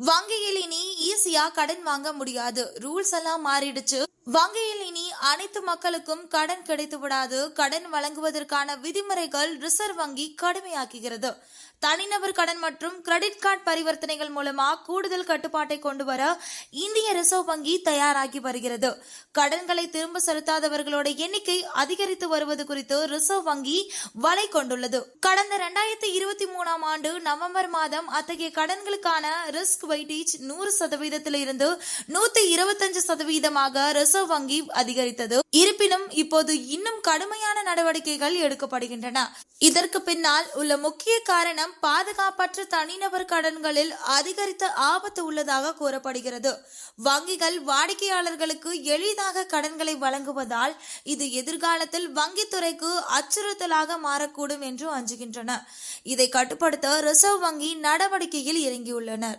வங்கியில் இனி ஈஸியா கடன் வாங்க முடியாது. ரூல்ஸ் எல்லாம் மாறிடுச்சு. வங்கியில் இனி அனைத்து மக்களுக்கும் கடன் கிடைத்து விடாது. கடன் வழங்குவதற்கான விதிமுறைகள் ரிசர்வ் வங்கி கடுமையாக்குகிறது. தனிநபர் கடன் மற்றும் கிரெடிட் கார்டு பரிவர்த்தனைகள் மூலமா கூடுதல் கட்டுப்பாட்டை கொண்டு வர இந்திய ரிசர்வ் வங்கி தயாராகி வருகிறது. கடன்களை திரும்ப செலுத்தாதவர்களோட எண்ணிக்கை அதிகரித்து வருவது குறித்து ரிசர்வ் வங்கி வலை கொண்டுள்ளது. கடந்த 2023ஆம் ஆண்டு நவம்பர் மாதம் அத்தகைய கடன்களுக்கான ரிஸ்க் வெயிட்டேஜ் 100% இருந்து 125% ரிசர்வ் வங்கி அதிகரித்தது. இருப்பினும் இப்போது இன்னும் கடுமையான நடவடிக்கைகள் எடுக்கப்படுகின்றன. இதற்கு பின்னால் உள்ள முக்கிய காரணம் பாதுகாப்பற்ற தனிநபர் கடன்களில் அதிகரித்த ஆபத்து உள்ளதாக கூறப்படுகிறது. வங்கிகள் வாடிக்கையாளர்களுக்கு எளிதாக கடன்களை வழங்குவதால் இது எதிர்காலத்தில் வங்கித்துறைக்கு அச்சுறுத்தலாக மாறக்கூடும் என்று அஞ்சுகின்றன. இதை கட்டுப்படுத்த ரிசர்வ் வங்கி நடவடிக்கையில் இறங்கியுள்ளனர்.